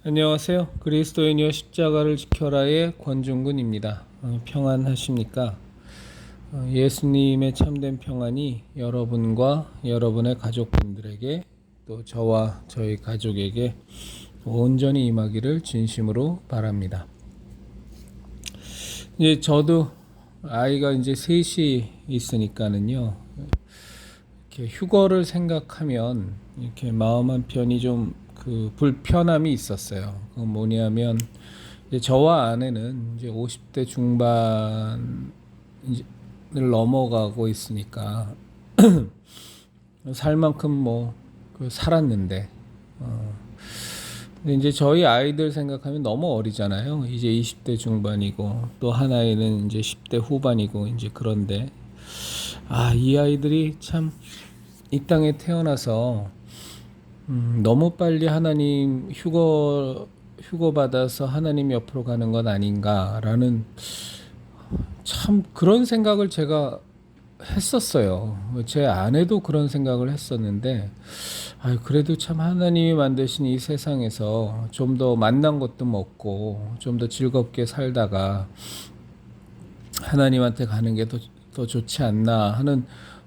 안녕하세요. 그리스도인이여 십자가를 지켜라의 권중근입니다. 평안하십니까? 예수님의 참된 평안이 여러분과 여러분의 가족분들에게 또 저와 저희 가족에게 온전히 임하기를 진심으로 바랍니다. 이제 저도 아이가 이제 셋이 있으니까는요. 이렇게 휴거를 생각하면 이렇게 마음 한편이 좀 불편함이 있었어요. 그건 뭐냐면 이제 저와 아내는 이제 50대 중반을 넘어가고 있으니까 살 만큼 살았는데 근데 이제 저희 아이들 생각하면 너무 어리잖아요. 이제 20대 중반이고 또 하나에는 이제 10대 후반이고 이제 그런데 이 아이들이 참 이 땅에 태어나서 너무 빨리 하나님 휴거 받아서 하나님 옆으로 가는 건 아닌가라는 참 그런 생각을 제가 했었어요. 제 아내도 그런 생각을 했었는데 그래도 참 하나님이 만드신 이 세상에서 좀 더 만난 것도 먹고 좀 더 즐겁게 살다가 하나님한테 가는 게 더 좋지 않나 하는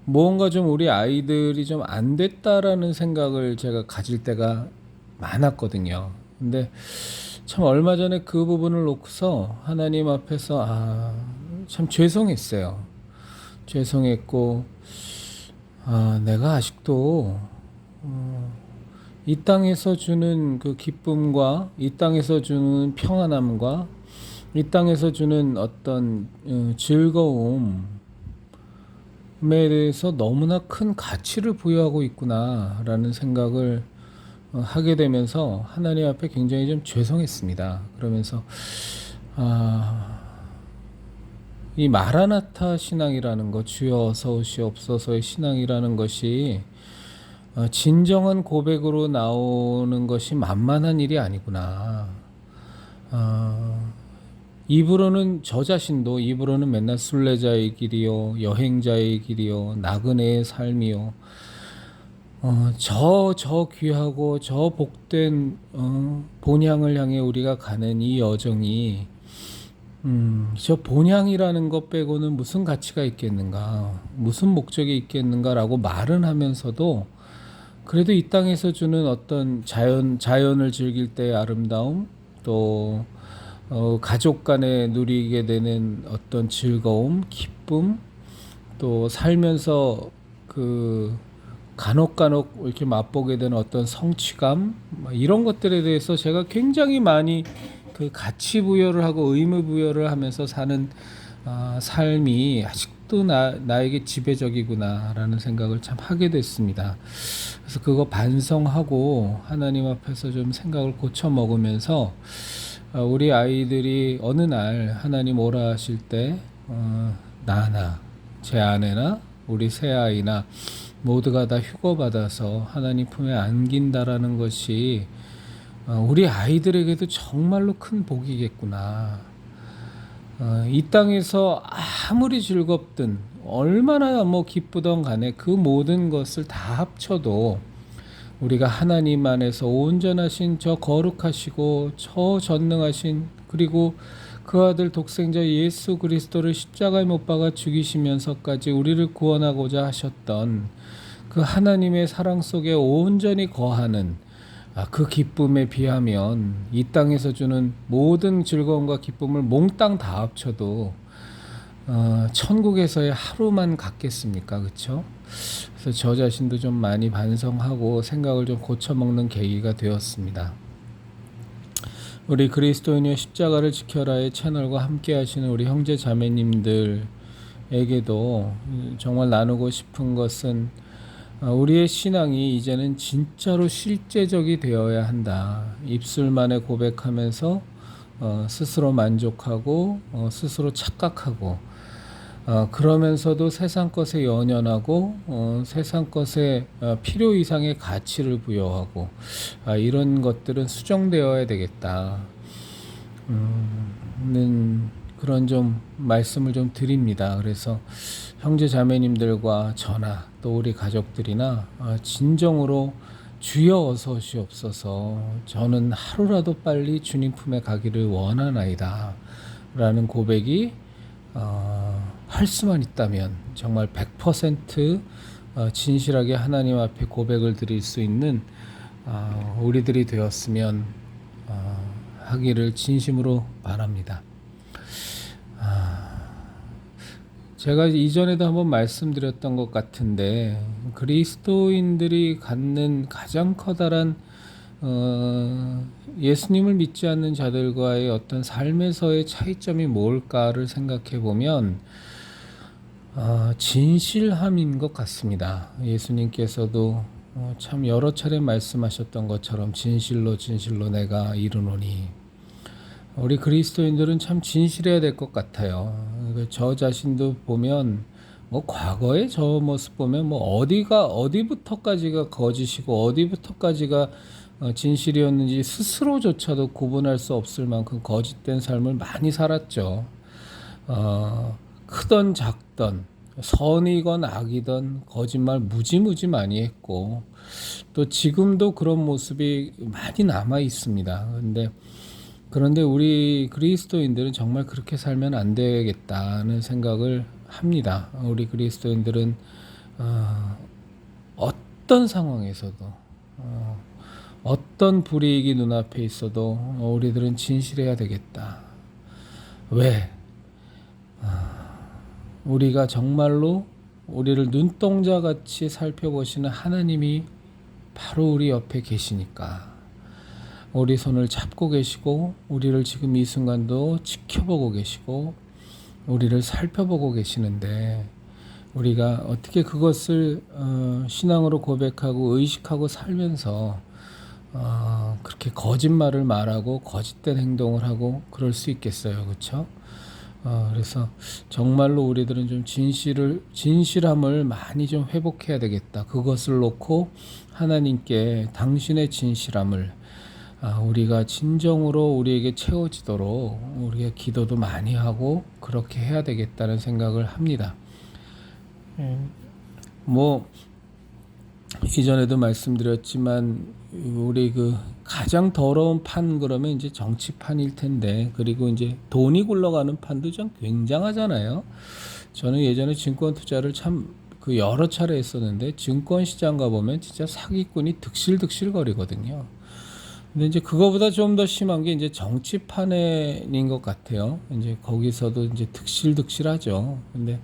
무언가 좀 우리 아이들이 좀 안 됐다라는 생각을 제가 가질 때가 많았거든요. 근데 참 얼마 전에 그 부분을 놓고서 하나님 앞에서 참 죄송했어요. 죄송했고 내가 아직도 이 땅에서 주는 그 기쁨과 이 땅에서 주는 평안함과 이 땅에서 주는 어떤 즐거움에 대해서 너무나 큰 가치를 부여하고 있구나라는 생각을 하게 되면서 하나님 앞에 굉장히 좀 죄송했습니다. 그러면서 이 마라나타 신앙이라는 것, 주여 어서 오시옵소서의 신앙이라는 것이 진정한 고백으로 나오는 것이 만만한 일이 아니구나. 입으로는 저 자신도 입으로는 맨날 순례자의 길이요, 여행자의 길이요, 나그네의 삶이요. 저 귀하고 저 복된 본향을 향해 우리가 가는 이 여정이 저 본향이라는 것 빼고는 무슨 가치가 있겠는가, 무슨 목적이 있겠는가라고 말은 하면서도 그래도 이 땅에서 주는 어떤 자연을 즐길 때의 아름다움, 또 가족 간에 누리게 되는 어떤 즐거움, 기쁨, 또 살면서 간혹 이렇게 맛보게 되는 어떤 성취감, 이런 것들에 대해서 제가 굉장히 많이 그 가치 부여를 하고 의무 부여를 하면서 사는 삶이 아직도 나에게 지배적이구나라는 생각을 참 하게 됐습니다. 그래서 그거 반성하고 하나님 앞에서 좀 생각을 고쳐 먹으면서 우리 아이들이 어느 날 하나님 오라 하실 때 나나 제 아내나 우리 새 아이나 모두가 다 휴거 받아서 하나님 품에 안긴다라는 것이 우리 아이들에게도 정말로 큰 복이겠구나. 이 땅에서 아무리 즐겁든 얼마나 기쁘던 간에 그 모든 것을 다 합쳐도 우리가 하나님 안에서 온전하신 저 거룩하시고 저 전능하신 그리고 그 아들 독생자 예수 그리스도를 십자가에 못 박아 죽이시면서까지 우리를 구원하고자 하셨던 그 하나님의 사랑 속에 온전히 거하는 그 기쁨에 비하면 이 땅에서 주는 모든 즐거움과 기쁨을 몽땅 다 합쳐도 천국에서의 하루만 같겠습니까? 그렇죠? 그래서 저 자신도 좀 많이 반성하고 생각을 좀 고쳐먹는 계기가 되었습니다. 우리 그리스도인의 십자가를 지켜라의 채널과 함께 하시는 우리 형제 자매님들에게도 정말 나누고 싶은 것은 우리의 신앙이 이제는 진짜로 실제적이 되어야 한다. 입술만에 고백하면서 스스로 만족하고 스스로 착각하고 그러면서도 세상 것에 연연하고 세상 것에 필요 이상의 가치를 부여하고 이런 것들은 수정되어야 되겠다. 는 그런 좀 말씀을 좀 드립니다. 그래서 형제 자매님들과 저나 또 우리 가족들이나 진정으로 주여 어서 오시옵소서. 저는 하루라도 빨리 주님 품에 가기를 원하나이다. 라는 고백이 할 수만 있다면 정말 100% 진실하게 하나님 앞에 고백을 드릴 수 있는 우리들이 되었으면 하기를 진심으로 바랍니다. 제가 이전에도 한번 말씀드렸던 것 같은데 그리스도인들이 갖는 가장 커다란 예수님을 믿지 않는 자들과의 어떤 삶에서의 차이점이 뭘까를 생각해 보면 진실함인 것 같습니다. 예수님께서도 참 여러 차례 말씀하셨던 것처럼 진실로 진실로 내가 이르노니, 우리 그리스도인들은 참 진실해야 될 것 같아요. 저 자신도 보면 뭐 과거의 저 모습 보면 뭐 어디부터까지가 거짓이고 어디부터까지가 진실이었는지 스스로조차도 구분할 수 없을 만큼 거짓된 삶을 많이 살았죠. 크던 작던 선이건 악이건 거짓말 무지무지 많이 했고 또 지금도 그런 모습이 많이 남아 있습니다. 그런데 우리 그리스도인들은 정말 그렇게 살면 안 되겠다는 생각을 합니다. 우리 그리스도인들은 어떤 상황에서도 어떤 불이익이 눈앞에 있어도 우리들은 진실해야 되겠다. 왜? 우리가 정말로 우리를 눈동자같이 살펴보시는 하나님이 바로 우리 옆에 계시니까. 우리 손을 잡고 계시고 우리를 지금 이 순간도 지켜보고 계시고 우리를 살펴보고 계시는데 우리가 어떻게 그것을 신앙으로 고백하고 의식하고 살면서 그렇게 거짓말을 말하고 거짓된 행동을 하고 그럴 수 있겠어요. 그렇죠? 그래서 정말로 우리들은 좀 진실함을 많이 좀 회복해야 되겠다. 그것을 놓고 하나님께 당신의 진실함을 우리가 진정으로 우리에게 채워지도록 우리가 기도도 많이 하고 그렇게 해야 되겠다는 생각을 합니다. 뭐 이전에도 말씀드렸지만 우리 그 가장 더러운 판 그러면 이제 정치판일 텐데, 그리고 이제 돈이 굴러가는 판도 좀 굉장하잖아요. 저는 예전에 증권 투자를 참 그 여러 차례 했었는데 증권 시장 가보면 진짜 사기꾼이 득실득실 거리거든요. 근데 이제 그거보다 좀 더 심한 게 이제 정치판인 것 같아요. 이제 거기서도 이제 득실득실하죠. 근데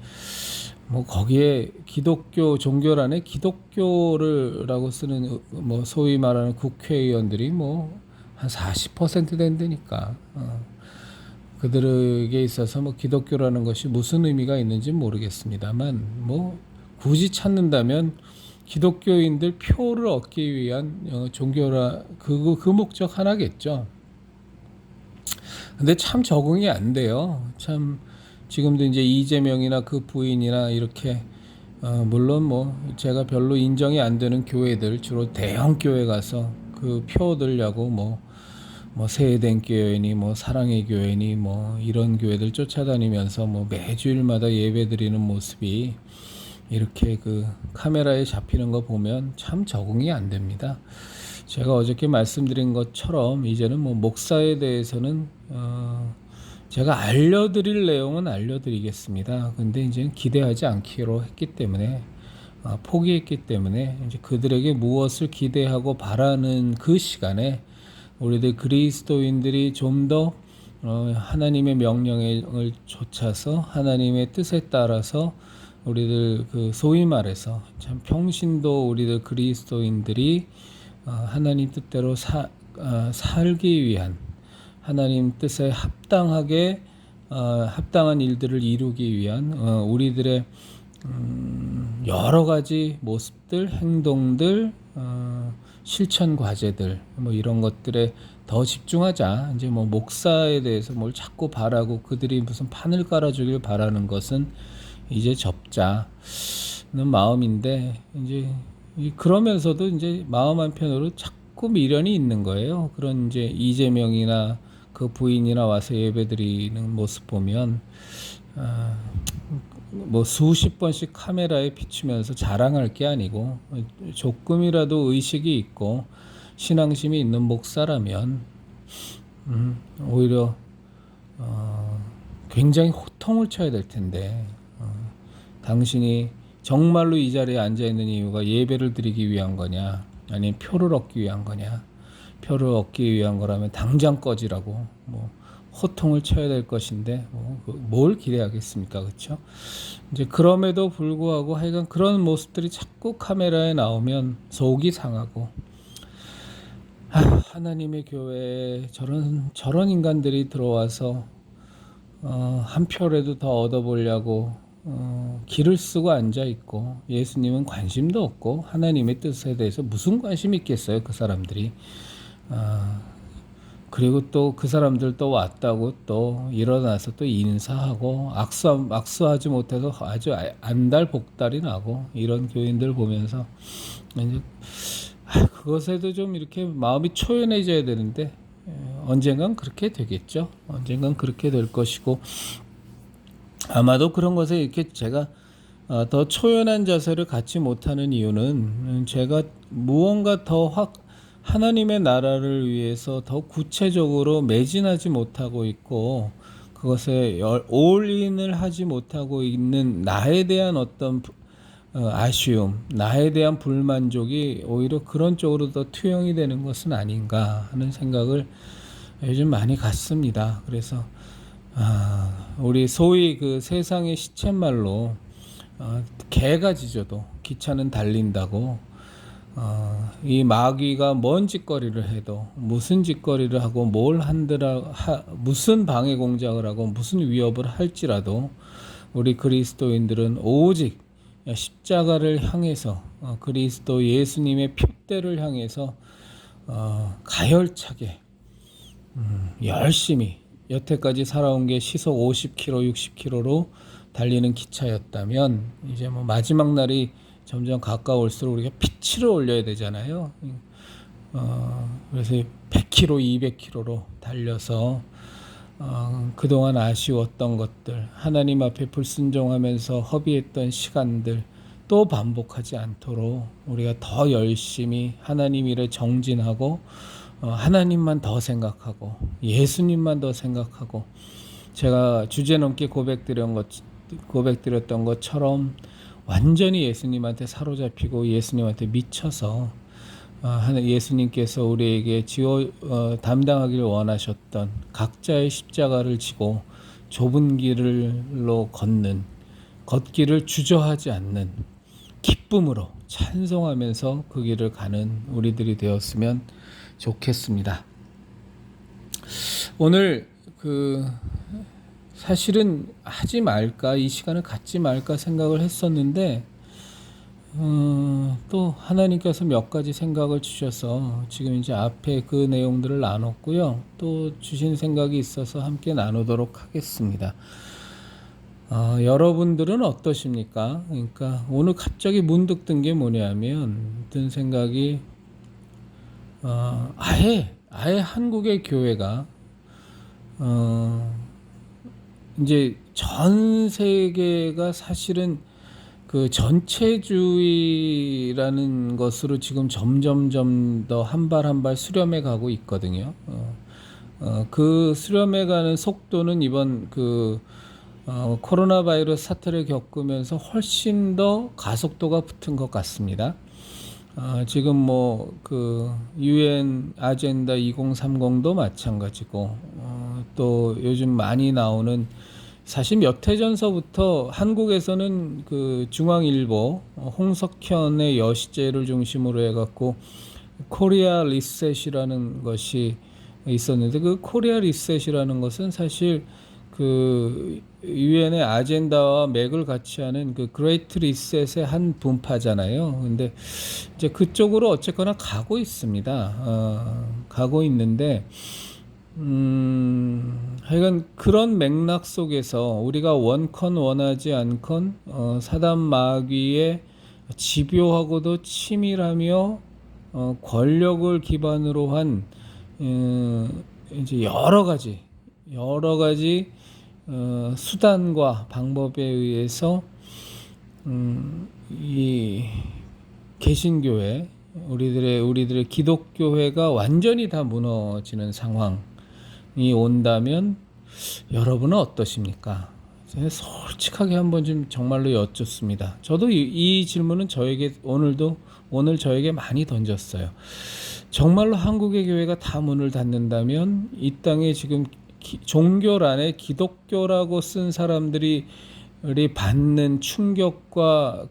뭐 거기에 기독교 종교란에 기독교를라고 쓰는 뭐 소위 말하는 국회의원들이 뭐 한 40% 된다니까. 그들에게 있어서 뭐 기독교라는 것이 무슨 의미가 있는지 모르겠습니다만 뭐 굳이 찾는다면 기독교인들 표를 얻기 위한 종교라 그 목적 하나겠죠. 근데 참 적응이 안 돼요. 참 지금도 이제 이재명이나 그 부인이나 이렇게 물론 뭐 제가 별로 인정이 안 되는 교회들 주로 대형 교회 가서 그 표 얻으려고 뭐 세eden 교회니 뭐 사랑의 교회니 뭐 이런 교회들 쫓아다니면서 뭐 매주일마다 예배드리는 모습이 이렇게 그 카메라에 잡히는 거 보면 참 적응이 안 됩니다. 제가 어저께 말씀드린 것처럼 이제는 뭐 목사에 대해서는 제가 알려드릴 내용은 알려드리겠습니다. 근데 이제 기대하지 않기로 했기 때문에 포기했기 때문에 이제 그들에게 무엇을 기대하고 바라는 그 시간에 우리들 그리스도인들이 좀 더 하나님의 명령을 좇아서 하나님의 뜻에 따라서 우리들 그 소위 말해서 참 평신도 우리들 그리스도인들이 하나님 뜻대로 살기 위한 하나님 뜻에 합당하게 합당한 일들을 이루기 위한 우리들의 여러 가지 모습들, 행동들, 실천 과제들 뭐 이런 것들에 더 집중하자. 이제 뭐 목사에 대해서 뭘 자꾸 바라고 그들이 무슨 판을 깔아주길 바라는 것은 이제 접자는 마음인데, 이제 그러면서도 이제 마음 한편으로 자꾸 미련이 있는 거예요. 그런 이제 이재명이나 그 부인이나 와서 예배드리는 모습 보면 뭐 수십 번씩 카메라에 비추면서 자랑할 게 아니고 조금이라도 의식이 있고 신앙심이 있는 목사라면 오히려 굉장히 호통을 쳐야 될 텐데 당신이 정말로 이 자리에 앉아 있는 이유가 예배를 드리기 위한 거냐 아니면 표를 얻기 위한 거냐. 표를 얻기 위한 거라면 당장 꺼지라고 뭐 호통을 쳐야 될 것인데 뭘 기대하겠습니까, 그렇죠? 이제 그럼에도 불구하고 하여간 그런 모습들이 자꾸 카메라에 나오면 속이 상하고 하나님의 교회에 저런 인간들이 들어와서 한 표라도 더 얻어보려고 길을 쓰고 앉아 있고 예수님은 관심도 없고 하나님의 뜻에 대해서 무슨 관심이 있겠어요, 그 사람들이. 그리고 또 그 사람들 또 왔다고 또 일어나서 또 인사하고 악수하지 못해서 아주 안달복달이 나고 이런 교인들 보면서 이제 그것에도 좀 이렇게 마음이 초연해져야 되는데 언젠간 그렇게 되겠죠. 언젠간 그렇게 될 것이고 아마도 그런 것에 이렇게 제가 더 초연한 자세를 갖지 못하는 이유는 제가 무언가 더 하나님의 나라를 위해서 더 구체적으로 매진하지 못하고 있고 그것에 올인을 하지 못하고 있는 나에 대한 어떤 아쉬움, 나에 대한 불만족이 오히려 그런 쪽으로 더 투영이 되는 것은 아닌가 하는 생각을 요즘 많이 갖습니다. 그래서 우리 소위 그 세상의 시쳇말로 개가 짖어도 기차는 달린다고 이 마귀가 뭔 짓거리를 해도 무슨 짓거리를 하고 뭘 한들아 무슨 방해 공작을 하고 무슨 위협을 할지라도 우리 그리스도인들은 오직 십자가를 향해서 그리스도 예수님의 핏대를 향해서 가열차게 열심히 여태까지 살아온 게 시속 50km, 60km로 달리는 기차였다면 이제 뭐 마지막 날이 점점 가까울수록 우리가 피치를 올려야 되잖아요. 그래서 100km, 200km로 달려서 그동안 아쉬웠던 것들, 하나님 앞에 불순종하면서 허비했던 시간들 또 반복하지 않도록 우리가 더 열심히 하나님 일에 정진하고 하나님만 더 생각하고 예수님만 더 생각하고 제가 주제넘게 고백드렸던 것처럼 완전히 예수님한테 사로잡히고 예수님한테 미쳐서 예수님께서 우리에게 담당하기를 원하셨던 각자의 십자가를 지고 좁은 길로 걷기를 주저하지 않는 기쁨으로 찬송하면서 그 길을 가는 우리들이 되었으면 좋겠습니다. 오늘 사실은 하지 말까 이 시간을 갖지 말까 생각을 했었는데 또 하나님께서 몇 가지 생각을 주셔서 지금 이제 앞에 그 내용들을 나눴고요. 또 주신 생각이 있어서 함께 나누도록 하겠습니다. 여러분들은 어떠십니까? 그러니까 오늘 갑자기 문득 든 게 뭐냐면 든 생각이 아예 한국의 교회가 이제 전 세계가 사실은 그 전체주의라는 것으로 지금 점점점 더 한 발 한 발 수렴해 가고 있거든요. 그 수렴해 가는 속도는 이번 코로나 바이러스 사태를 겪으면서 훨씬 더 가속도가 붙은 것 같습니다. 지금 UN 아젠다 2030도 마찬가지고 또 요즘 많이 나오는 사실 몇 해 전서부터 한국에서는 그 중앙일보 홍석현의 여시제를 중심으로 해갖고 코리아 리셋이라는 것이 있었는데 그 코리아 리셋이라는 것은 사실 그 유엔의 아젠다와 맥을 같이 하는 그 그레이트 리셋의 한 분파잖아요. 근데 이제 그쪽으로 어쨌거나 가고 있습니다. 가고 있는데 하여간 그런 맥락 속에서 우리가 원컨 원하지 않건 사단 마귀의 집요하고도 치밀하며 권력을 기반으로 한 이제 여러 가지 수단과 방법에 의해서 이 개신교회 우리들의 기독교회가 완전히 다 무너지는 상황이 온다면 여러분은 어떠십니까? 제가 솔직하게 한번 좀 정말로 여쭙습니다. 저도 이 질문은 저에게 오늘 저에게 많이 던졌어요. 정말로 한국의 교회가 다 문을 닫는다면 이 땅에 지금 종교란에 기독교라고 쓴 사람들이 받는 충격과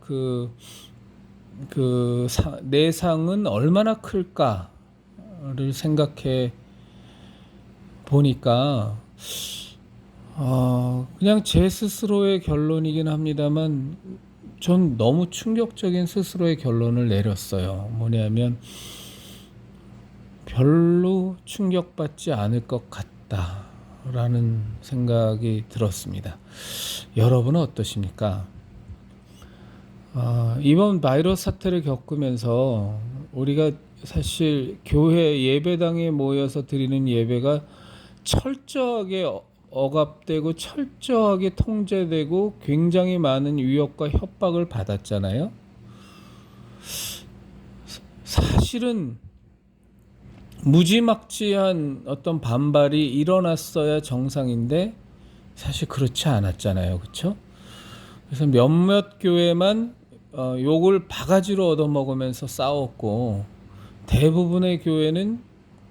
내상은 얼마나 클까를 생각해 보니까 그냥 제 스스로의 결론이긴 합니다만 전 너무 충격적인 스스로의 결론을 내렸어요. 뭐냐면 별로 충격받지 않을 것 같다라는 생각이 들었습니다. 여러분은 어떠십니까? 이번 바이러스 사태를 겪으면서 우리가 사실 교회 예배당에 모여서 드리는 예배가 철저하게 억압되고 철저하게 통제되고 굉장히 많은 위협과 협박을 받았잖아요. 사실은 무지막지한 어떤 반발이 일어났어야 정상인데 사실 그렇지 않았잖아요. 그렇죠? 그래서 몇몇 교회만 욕을 바가지로 얻어먹으면서 싸웠고 대부분의 교회는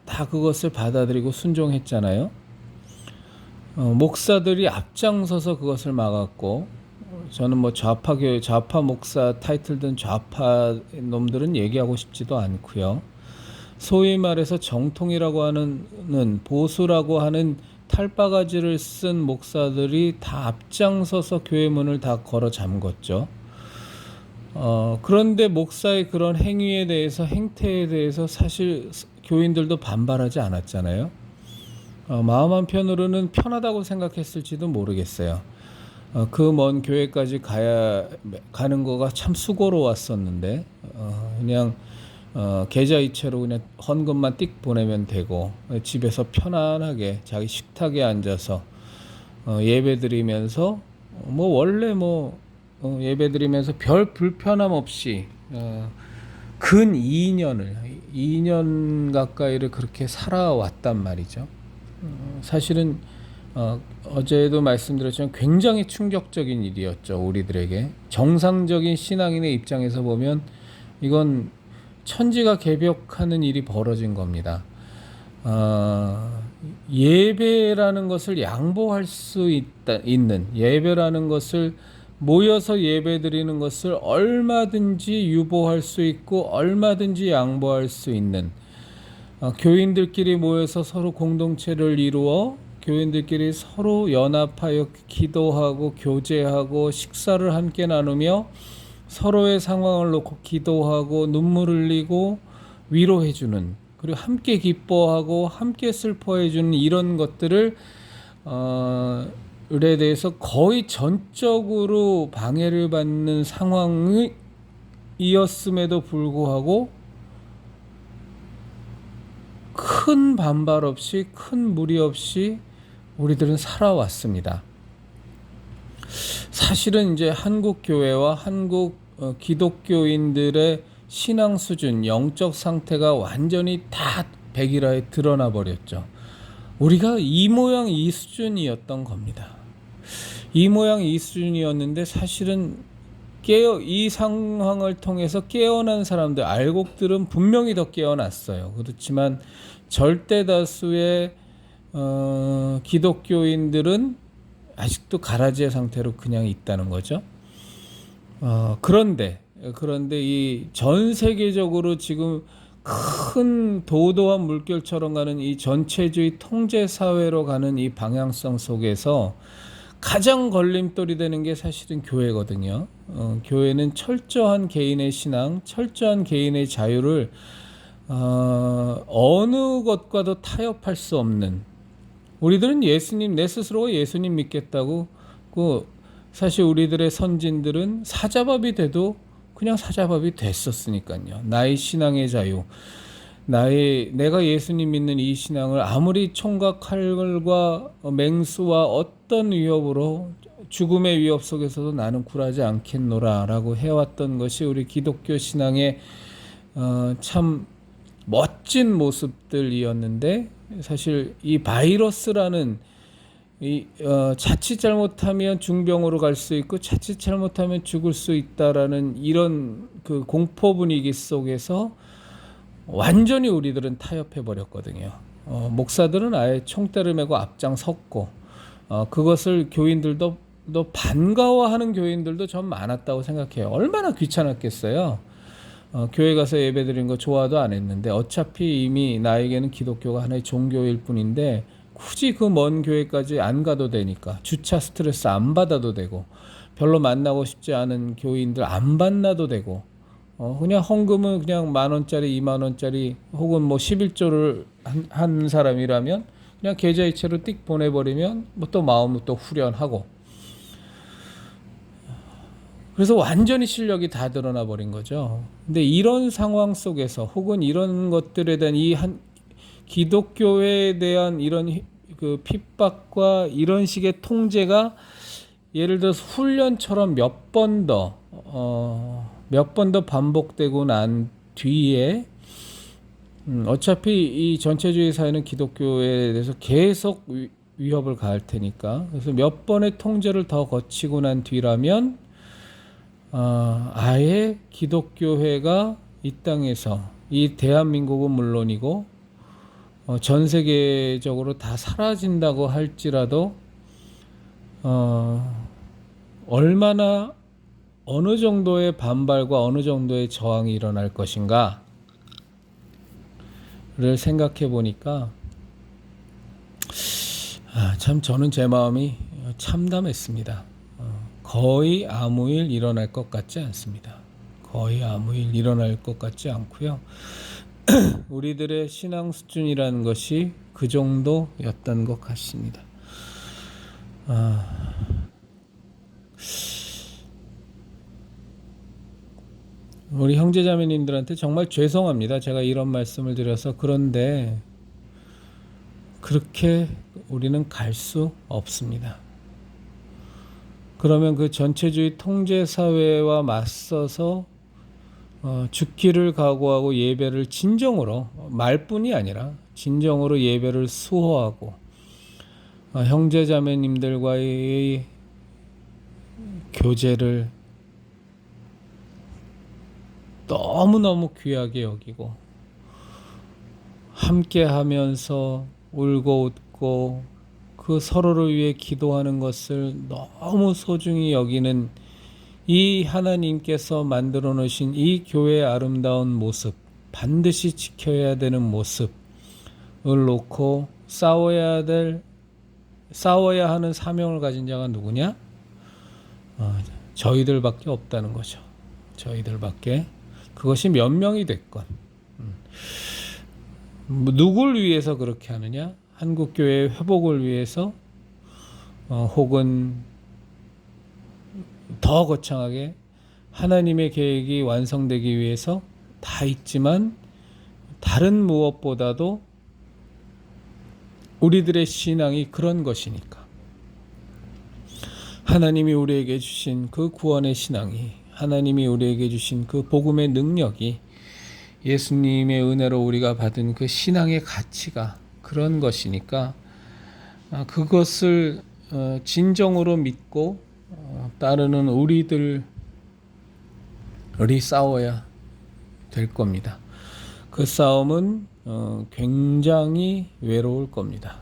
다 그것을 받아들이고 순종했잖아요. 목사들이 앞장서서 그것을 막았고 저는 뭐 좌파 목사 타이틀 든 좌파 놈들은 얘기하고 싶지도 않고요. 소위 말해서 정통이라고 하는 보수라고 하는 탈바가지를 쓴 목사들이 다 앞장서서 교회 문을 다 걸어 잠궜죠. 그런데 목사의 그런 행태에 대해서 사실 교인들도 반발하지 않았잖아요. 마음 한편으로는 편하다고 생각했을지도 모르겠어요. 그 먼 교회까지 가는 거가 참 수고로웠었는데 그냥 계좌이체로 그냥 헌금만 띡 보내면 되고 집에서 편안하게 자기 식탁에 앉아서 예배드리면서 원래 예배드리면서 별 불편함 없이 근 2년 가까이를 그렇게 살아왔단 말이죠. 사실은 어제도 말씀드렸지만 굉장히 충격적인 일이었죠. 우리들에게 정상적인 신앙인의 입장에서 보면 이건 천지가 개벽하는 일이 벌어진 겁니다. 예배라는 것을 양보할 수 있는 예배라는 것을 모여서 예배드리는 것을 얼마든지 유보할 수 있고 얼마든지 양보할 수 있는 교인들끼리 모여서 서로 공동체를 이루어 교인들끼리 서로 연합하여 기도하고 교제하고 식사를 함께 나누며 서로의 상황을 놓고 기도하고 눈물 흘리고 위로해주는 그리고 함께 기뻐하고 함께 슬퍼해주는 이런 것들을 에 대해서 거의 전적으로 방해를 받는 상황이었음에도 불구하고 큰 반발 없이 큰 무리 없이 우리들은 살아왔습니다. 사실은 이제 한국 교회와 한국 기독교인들의 신앙 수준, 영적 상태가 완전히 다 백일화에 드러나 버렸죠. 우리가 이 모양 이 수준이었던 겁니다. 이 모양 이 수준이었는데 사실은 이 상황을 통해서 깨어난 사람들, 알곡들은 분명히 더 깨어났어요. 그렇지만 절대 다수의 기독교인들은 아직도 가라지의 상태로 그냥 있다는 거죠. 그런데 이 전 세계적으로 지금 큰 도도한 물결처럼 가는 이 전체주의 통제 사회로 가는 이 방향성 속에서 가장 걸림돌이 되는 게 사실은 교회거든요. 교회는 철저한 개인의 신앙, 철저한 개인의 자유를 어느 것과도 타협할 수 없는, 우리들은 내 스스로가 예수님 믿겠다고 사실 우리들의 선진들은 사자밥이 돼도 그냥 사자밥이 됐었으니까요. 나의 신앙의 자유, 내가 예수님 믿는 이 신앙을 아무리 총과 칼과 맹수와 어떤 위협으로 죽음의 위협 속에서도 나는 굴하지 않겠노라라고 해왔던 것이 우리 기독교 신앙의 참 멋진 모습들이었는데, 사실 이 바이러스라는 자칫 잘못하면 중병으로 갈 수 있고 자칫 잘못하면 죽을 수 있다라는 이런 그 공포 분위기 속에서 완전히 우리들은 타협해 버렸거든요. 목사들은 아예 총대를 메고 앞장섰고, 그것을 교인들도 반가워하는 교인들도 전 많았다고 생각해요. 얼마나 귀찮았겠어요. 교회 가서 예배드린 거 좋아도 안 했는데 어차피 이미 나에게는 기독교가 하나의 종교일 뿐인데 굳이 그 먼 교회까지 안 가도 되니까, 주차 스트레스 안 받아도 되고, 별로 만나고 싶지 않은 교인들 안 만나도 되고, 그냥 헌금은 그냥 10,000원짜리 20,000원짜리 혹은 뭐 11조를 한 사람이라면 그냥 계좌이체로 띡 보내버리면 뭐 또 마음은 또 후련하고, 그래서 완전히 실력이 다 드러나 버린 거죠. 근데 이런 상황 속에서 혹은 이런 것들에 대한 기독교에 대한 이런 그 핍박과 이런 식의 통제가 예를 들어서 훈련처럼 몇 번 더 반복되고 난 뒤에 어차피 이 전체주의 사회는 기독교에 대해서 계속 위협을 가할 테니까, 그래서 몇 번의 통제를 더 거치고 난 뒤라면 아예 기독교회가 이 땅에서, 이 대한민국은 물론이고 전 세계적으로 다 사라진다고 할지라도 얼마나 어느 정도의 반발과 어느 정도의 저항이 일어날 것인가를 생각해 보니까 참 저는 제 마음이 참담했습니다. 거의 아무 일 일어날 것 같지 않습니다. 거의 아무 일 일어날 것 같지 않고요. 우리들의 신앙 수준이라는 것이 그 정도였던 것 같습니다. 우리 형제자매님들한테 정말 죄송합니다. 제가 이런 말씀을 드려서. 그런데 그렇게 우리는 갈 수 없습니다. 그러면 그 전체주의 통제사회와 맞서서 죽기를 각오하고 예배를 진정으로, 말뿐이 아니라 진정으로 예배를 수호하고 형제자매님들과의 교제를 너무너무 귀하게 여기고 함께 하면서 울고 웃고 그 서로를 위해 기도하는 것을 너무 소중히 여기는 이 하나님께서 만들어 놓으신 이 교회의 아름다운 모습, 반드시 지켜야 되는 모습을 놓고 싸워야 하는 사명을 가진 자가 누구냐? 저희들밖에 없다는 거죠. 저희들밖에. 그것이 몇 명이 됐건. 누굴 위해서 그렇게 하느냐? 한국교회의 회복을 위해서, 혹은 더 거창하게 하나님의 계획이 완성되기 위해서, 다 있지만 다른 무엇보다도 우리들의 신앙이 그런 것이니까. 하나님이 우리에게 주신 그 구원의 신앙이, 하나님이 우리에게 주신 그 복음의 능력이, 예수님의 은혜로 우리가 받은 그 신앙의 가치가 그런 것이니까 그것을 진정으로 믿고 따르는 우리들이 싸워야 될 겁니다. 그 싸움은 굉장히 외로울 겁니다.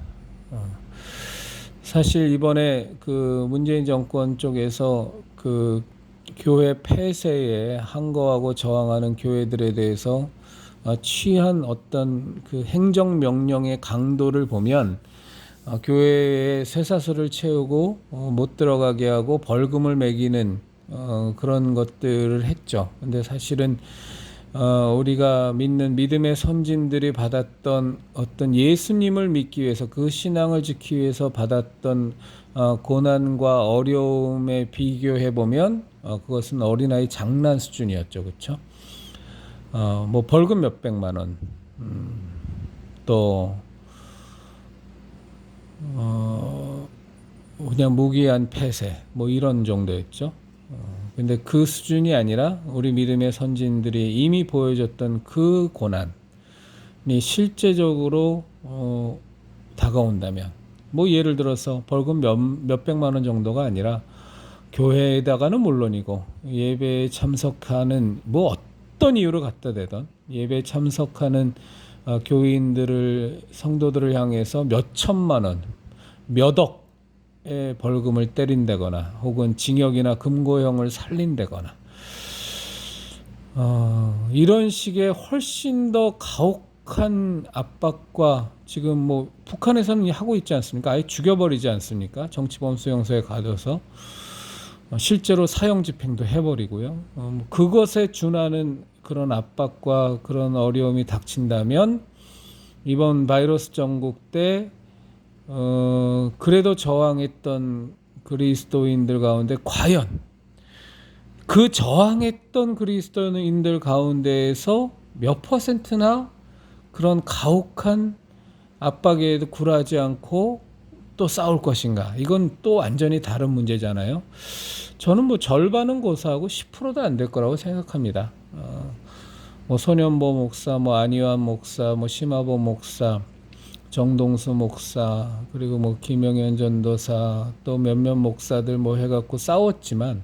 사실 이번에 그 문재인 정권 쪽에서 그 교회 폐쇄에 항거하고 저항하는 교회들에 대해서 취한 어떤 그 행정명령의 강도를 보면 교회에 쇠사슬을 채우고 못 들어가게 하고 벌금을 매기는 그런 것들을 했죠. 근데 사실은 우리가 믿는 믿음의 선진들이 받았던 어떤 예수님을 믿기 위해서, 그 신앙을 지키기 위해서 받았던 고난과 어려움에 비교해 보면 그것은 어린아이 장난 수준이었죠. 그렇죠? 뭐 벌금 몇백만 원, 또 그냥 무기한 폐쇄 뭐 이런 정도였죠. 근데 그 수준이 아니라 우리 믿음의 선진들이 이미 보여줬던 그 고난이 실제적으로 다가온다면, 뭐 예를 들어서 벌금 몇백만 원 정도가 아니라 교회에다가는 물론이고 예배에 참석하는, 뭐 어떤 이유로 갖다 대던 예배에 참석하는 교인들을, 성도들을 향해서 몇 천만 원, 몇 억의 벌금을 때린다거나 혹은 징역이나 금고형을 살린다거나 이런 식의 훨씬 더 가혹한 압박과, 지금 뭐 북한에서는 하고 있지 않습니까? 아예 죽여버리지 않습니까? 정치범수용소에 가둬서 실제로 사형 집행도 해버리고요. 그것에 준하는 그런 압박과 그런 어려움이 닥친다면 이번 바이러스 전국 때 그래도 저항했던 그리스도인들 가운데 과연 그 저항했던 그리스도인들 가운데에서 몇 퍼센트나 그런 가혹한 압박에도 굴하지 않고 또 싸울 것인가? 이건 또 완전히 다른 문제잖아요. 저는 뭐 절반은 고사하고 10%도 안 될 거라고 생각합니다. 뭐 손현보 목사, 뭐 안희환 목사, 뭐 심화보 목사, 정동수 목사, 그리고 뭐 김영현 전도사, 또 몇몇 목사들 뭐 해갖고 싸웠지만,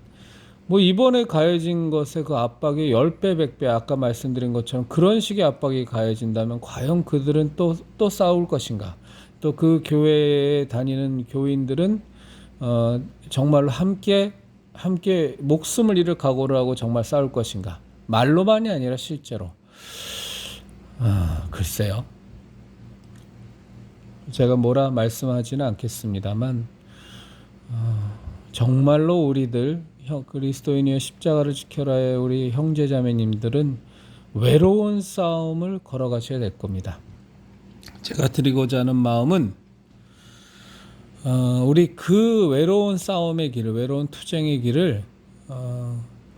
뭐 이번에 가해진 것의 그 압박이 10배, 100배, 아까 말씀드린 것처럼 그런 식의 압박이 가해진다면 과연 그들은 또 싸울 것인가? 또 그 교회에 다니는 교인들은 정말로 함께 목숨을 잃을 각오를 하고 정말 싸울 것인가? 말로만이 아니라 실제로. 글쎄요. 제가 뭐라 말씀하지는 않겠습니다만 정말로 우리들 그리스도인이여 십자가를 지켜라의 우리 형제자매님들은 외로운 싸움을 걸어가셔야 될 겁니다. 제가 드리고자 하는 마음은 우리 그 외로운 싸움의 길을, 외로운 투쟁의 길을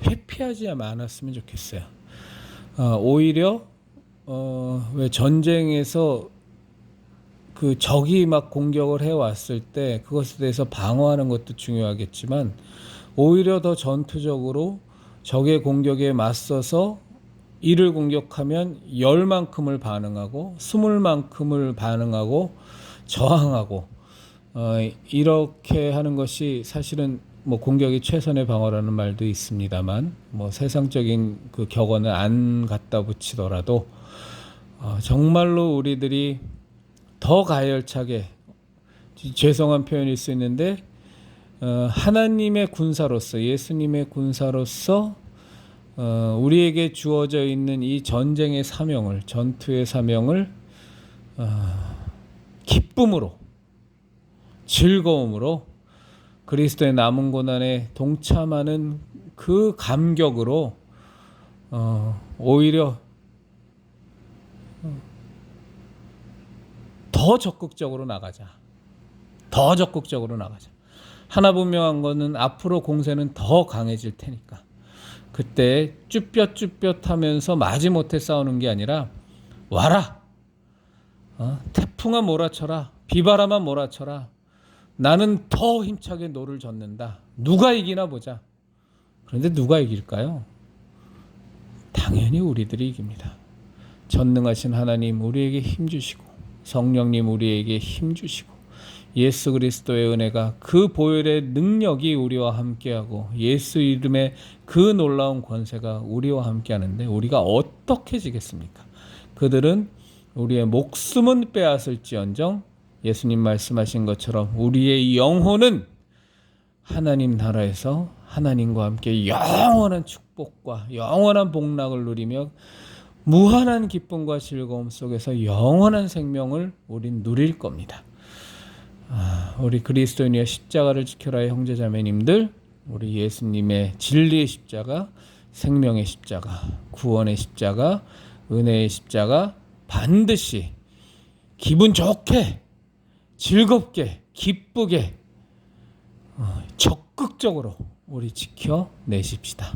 회피하지 않았으면 좋겠어요. 오히려 왜 전쟁에서 그 적이 막 공격을 해왔을 때 그것에 대해서 방어하는 것도 중요하겠지만, 오히려 더 전투적으로 적의 공격에 맞서서 이를 공격하면 10만큼을 반응하고 20만큼을 반응하고 저항하고 이렇게 하는 것이 사실은 뭐 공격이 최선의 방어라는 말도 있습니다만, 뭐 세상적인 그 격언을 안 갖다 붙이더라도 정말로 우리들이 더 가열차게, 죄송한 표현일 수 있는데 하나님의 군사로서, 예수님의 군사로서 우리에게 주어져 있는 이 전쟁의 사명을, 전투의 사명을 기쁨으로, 즐거움으로, 그리스도의 남은 고난에 동참하는 그 감격으로 오히려 더 적극적으로 나가자. 더 적극적으로 나가자. 하나 분명한 거는 앞으로 공세는 더 강해질 테니까 그때 쭈뼛쭈뼛하면서 마지못해 싸우는 게 아니라 와라. 태풍아 몰아쳐라. 비바람아 몰아쳐라. 나는 더 힘차게 노를 젓는다. 누가 이기나 보자. 그런데 누가 이길까요? 당연히 우리들이 이깁니다. 전능하신 하나님 우리에게 힘주시고, 성령님 우리에게 힘주시고, 예수 그리스도의 은혜가, 그 보혈의 능력이 우리와 함께하고, 예수 이름의 그 놀라운 권세가 우리와 함께하는데 우리가 어떻게 지겠습니까? 그들은 우리의 목숨은 빼앗을지언정 예수님 말씀하신 것처럼 우리의 영혼은 하나님 나라에서 하나님과 함께 영원한 축복과 영원한 복락을 누리며 무한한 기쁨과 즐거움 속에서 영원한 생명을 우린 누릴 겁니다. 우리 그리스도인의 십자가를 지켜라의 형제자매님들, 우리 예수님의 진리의 십자가, 생명의 십자가, 구원의 십자가, 은혜의 십자가 반드시 기분 좋게, 즐겁게, 기쁘게 적극적으로 우리 지켜내십시다.